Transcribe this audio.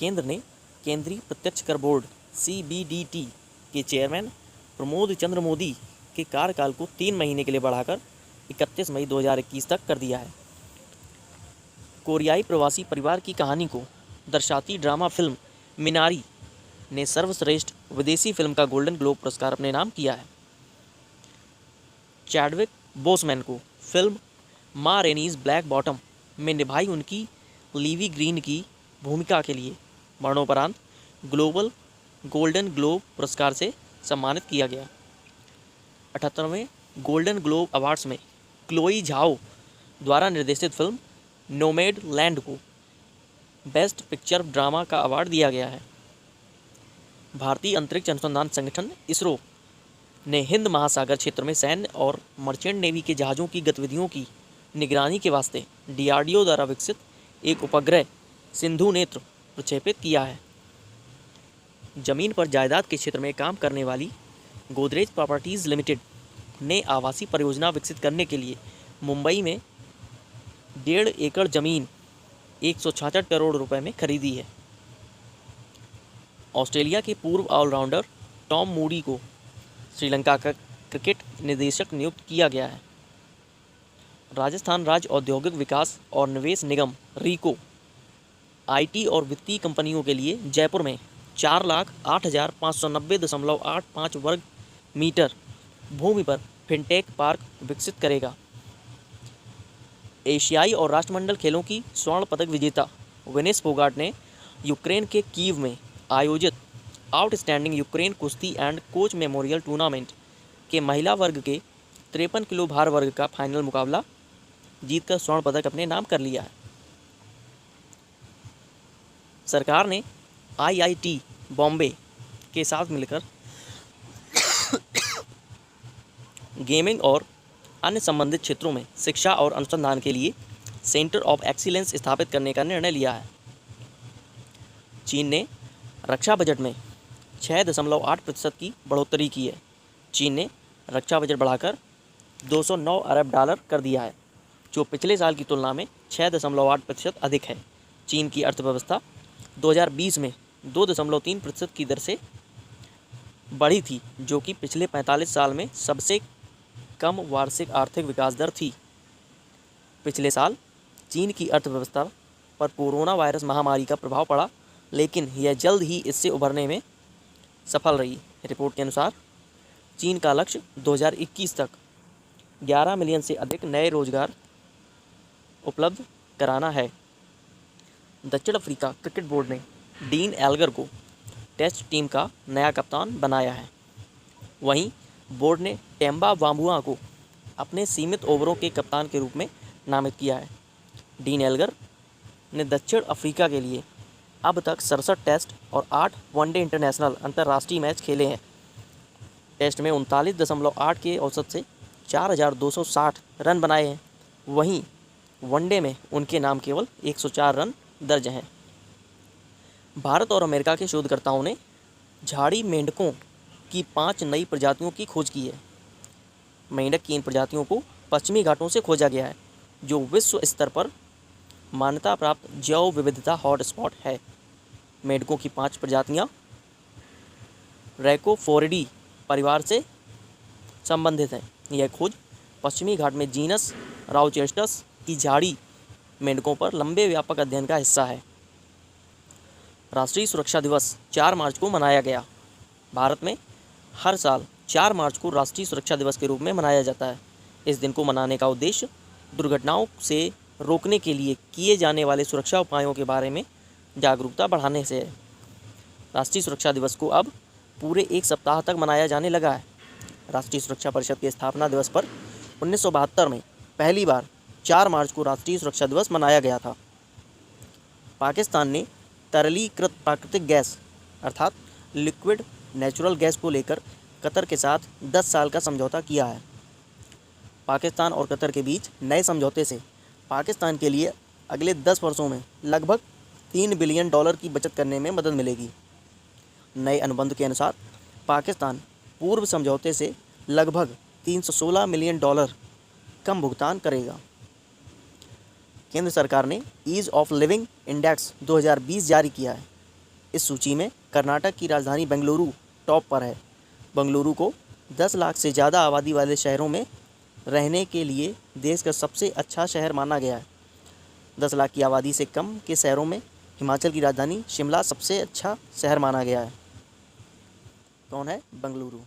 केंद्र ने केंद्रीय प्रत्यक्ष कर बोर्ड CBDT के चेयरमैन प्रमोद चंद्र मोदी के कार्यकाल को 3 महीने के लिए बढ़ाकर 31 मई 2021 तक कर दिया है। कोरियाई प्रवासी परिवार की कहानी को दर्शाती ड्रामा फिल्म मिनारी ने सर्वश्रेष्ठ विदेशी फिल्म का गोल्डन ग्लोब पुरस्कार अपने नाम किया है। चैडविक बोसमैन को फिल्म मा रेनीज ब्लैक बॉटम में निभाई उनकी लीवी ग्रीन की भूमिका के लिए मरणोपरांत ग्लोबल गोल्डन ग्लोब पुरस्कार से सम्मानित किया गया। 78वें गोल्डन ग्लोब अवार्ड्स में क्लोई झाओ द्वारा निर्देशित फिल्म नोमैड लैंड को बेस्ट पिक्चर ड्रामा का अवार्ड दिया गया है। भारतीय अंतरिक्ष अनुसंधान संगठन इसरो ने हिंद महासागर क्षेत्र में सैन्य और मर्चेंट नेवी के जहाज़ों की गतिविधियों की निगरानी के वास्ते DRDO द्वारा विकसित एक उपग्रह सिंधु नेत्र प्रक्षेपित किया है। जमीन पर जायदाद के क्षेत्र में काम करने वाली गोदरेज प्रॉपर्टीज़ लिमिटेड ने आवासीय परियोजना विकसित करने के लिए मुंबई में 1.5 एकड़ जमीन 166 करोड़ रुपए में खरीदी है। ऑस्ट्रेलिया के पूर्व ऑलराउंडर टॉम मूडी को श्रीलंका का क्रिकेट निदेशक नियुक्त किया गया है। राजस्थान राज्य औद्योगिक विकास और निवेश निगम रीको IT और वित्तीय कंपनियों के लिए जयपुर में 4,08,590.85 वर्ग मीटर भूमि पर फिनटेक पार्क विकसित करेगा। एशियाई और राष्ट्रमंडल खेलों की स्वर्ण पदक विजेता विनेश फोगाट ने यूक्रेन के कीव में आयोजित आउटस्टैंडिंग यूक्रेन कुश्ती एंड कोच मेमोरियल टूर्नामेंट के महिला वर्ग के 53 किलो भार वर्ग का फाइनल मुकाबला जीतकर स्वर्ण पदक अपने नाम कर लिया है। सरकार ने IIT बॉम्बे के साथ मिलकर गेमिंग और अन्य संबंधित क्षेत्रों में शिक्षा और अनुसंधान के लिए सेंटर ऑफ एक्सीलेंस स्थापित करने का निर्णय लिया है। चीन ने रक्षा बजट में 6.8% की बढ़ोतरी की है। चीन ने रक्षा बजट बढ़ाकर $209 अरब कर दिया है, जो पिछले साल की तुलना में 6.8% अधिक है। चीन की अर्थव्यवस्था 2020 में 2.3% की दर से बढ़ी थी, जो कि पिछले 45 साल में सबसे कम वार्षिक आर्थिक विकास दर थी। पिछले साल चीन की अर्थव्यवस्था पर कोरोना वायरस महामारी का प्रभाव पड़ा, लेकिन यह जल्द ही इससे उभरने में सफल रही। रिपोर्ट के अनुसार चीन का लक्ष्य 2021 तक 11 मिलियन से अधिक नए रोजगार उपलब्ध कराना है। दक्षिण अफ्रीका क्रिकेट बोर्ड ने डीन एल्गर को टेस्ट टीम का नया कप्तान बनाया है। वहीं बोर्ड ने टेम्बा बाम्बुआ को अपने सीमित ओवरों के कप्तान के रूप में नामित किया है। डीन एल्गर ने दक्षिण अफ्रीका के लिए अब तक 67 टेस्ट और 8 वनडे इंटरनेशनल अंतर्राष्ट्रीय मैच खेले हैं। टेस्ट में 39.8 के औसत से 4,260 रन बनाए हैं। वहीं वनडे में उनके नाम केवल 104 रन दर्ज हैं। भारत और अमेरिका के शोधकर्ताओं ने झाड़ी मेंढकों की 5 नई प्रजातियों की खोज की है। मेंढक की इन प्रजातियों को पश्चिमी घाटों से खोजा गया है, जो विश्व स्तर पर मान्यता प्राप्त जैव विविधता हॉटस्पॉट है। मेंढकों की 5 प्रजातियां रैकोफोरिडी परिवार से संबंधित हैं। यह खोज पश्चिमी घाट में जीनस राउचेस्टस की झाड़ी मेंढकों पर लंबे व्यापक अध्ययन का हिस्सा है। राष्ट्रीय सुरक्षा दिवस 4 मार्च को मनाया गया। भारत में हर साल 4 मार्च को राष्ट्रीय सुरक्षा दिवस के रूप में मनाया जाता है। इस दिन को मनाने का उद्देश्य दुर्घटनाओं से रोकने के लिए किए जाने वाले सुरक्षा उपायों के बारे में जागरूकता बढ़ाने से है। राष्ट्रीय सुरक्षा दिवस को अब पूरे 1 सप्ताह तक मनाया जाने लगा है। राष्ट्रीय सुरक्षा परिषद के स्थापना दिवस पर 1972 में पहली बार 4 मार्च को राष्ट्रीय सुरक्षा दिवस मनाया गया था। पाकिस्तान ने तरलीकृत प्राकृतिक गैस अर्थात लिक्विड नेचुरल गैस को लेकर कतर के साथ 10 साल का समझौता किया है। पाकिस्तान और कतर के बीच नए समझौते से पाकिस्तान के लिए अगले 10 वर्षों में लगभग $3 बिलियन की बचत करने में मदद मिलेगी। नए अनुबंध के अनुसार पाकिस्तान पूर्व समझौते से लगभग $316 मिलियन कम भुगतान करेगा। केंद्र सरकार ने ईज़ ऑफ लिविंग इंडेक्स 2020 जारी किया है। इस सूची में कर्नाटक की राजधानी बेंगलुरु टॉप पर है। बेंगलुरु को 10 लाख से ज़्यादा आबादी वाले शहरों में रहने के लिए देश का सबसे अच्छा शहर माना गया है। 10 लाख की आबादी से कम के शहरों में हिमाचल की राजधानी शिमला सबसे अच्छा शहर माना गया है। कौन है? बेंगलुरु।